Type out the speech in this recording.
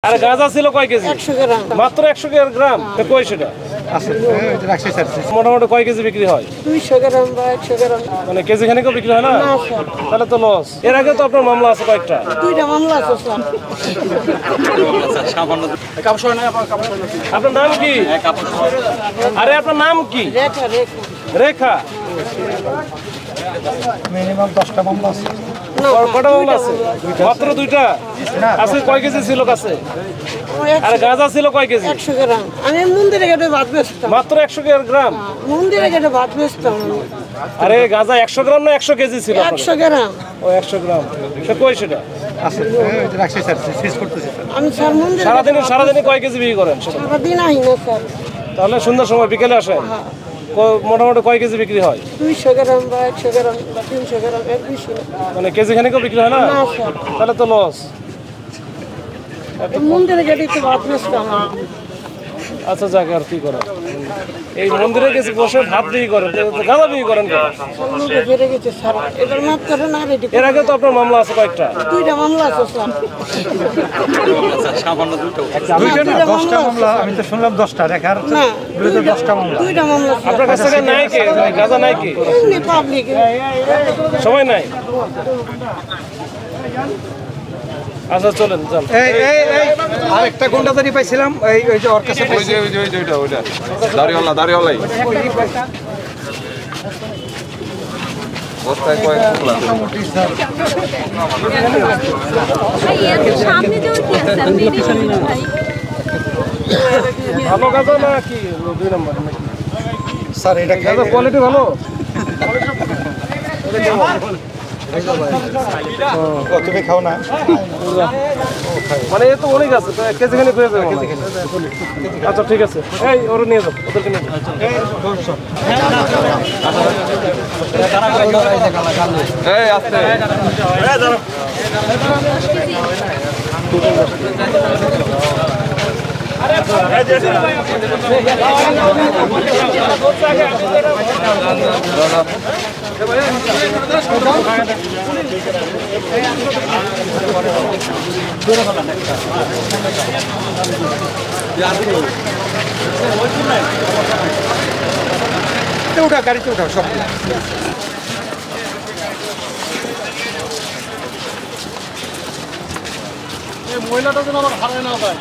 আর গাঁজা ছিল কয় কেজি? 100 গ্রাম। মাত্র 100 গ্রাম? কই সেটা মোটামুটি কয় কেজি বিক্রি হয়? 200 গ্রাম বা 100 গ্রাম। মানে কেজি খানিকও বিক্রি হয় না? না স্যার, তাহলে তো লস। এর আগে তো আপনার মামলা আছে কয়েকটা। 2টা মামলা আছে স্যার। আপনার নাম কি? আরে আপনার নাম কি? রেখা রেখা। মিনিমাম 10টা মামলা আছে। কটা মামলা আছে? মাত্র 2টা। আজকে কয় কেজি ছিল কাছে? আর গাঁজা ছিল কয় কেজি? 100 গ্রাম। আমি মন্দিরে গেটে ভাত বেচতাম। মাত্র 100 গ্রাম? মন্দিরে গেটে ভাত বেচতাম। আরে গাঁজা 100 গ্রাম না 100 কেজি ছিল? 100 গ্রাম। ও 100 গ্রাম। সে কই সেটা? আছে রাখছি স্যার, শেষ করতেছি স্যার। আমি স্যার মন্দিরে সারাদিনে কয় কেজি বিক্রি করেন? সারাদিন আই না স্যার। তাহলে সন্ধ্যার সময় বিকেলে আসেন? মোটামুটি কয় কেজি বিক্রি হয়? 200 গ্রাম বা 100 গ্রাম বা 300 গ্রাম, এর বেশি না। মানে কেজি খানিকও বিক্রি হয় না? না স্যার, তাহলে তো লস। মন্দিরে গেটে একটু ভাত বেচতাম। আচ্ছা যাক, আর কি করেন? এই মন্দিরে গেছে বসে ভাত বিক্রি করেন, গাঁজা বিক্রি করেন কেন? লোকে বেড়ে গেছে স্যার, এবার মাফ করেন। আর এটি এর আগে তো আপনার মামলা আছে কয়েকটা। 2টা মামলা আছে স্যার। দুইটা না 10টা মামলা, আমি তো শুনলাম 10টা, রেখার না, বিরুদ্ধে 10টা মামলা। 2টা মামলা স্যার। আপনার কাছ থেকে নাই কে? গাঁজা নাই কে? এমনি পাবলিক। সময় নাই। আচ্ছা চলেন চল। এই আরেকটা গুন্ডাদারি পাইছিলাম, ওই যে ওর কাছে পাইছি। ওইটা দাড়িওয়ালাই বস্তায় কয়েক টুকরা। ভালো গাঁজা না কি 2 নম্বর? স্যার এটা গাঁজা কোয়ালিটি ভালো? তুমি খাও না? মানে এ তো অনেক আছে, তো 1 কেজি খানি হয়ে যাবে। আচ্ছা ঠিক আছে, এই ওরা নিয়ে যাও, ওদেরকে নিয়ে যাও। এই আস্তে উঠা, গাড়িতে উঠাও সব। মহিলাটা যেন আমার হারায় না যায়।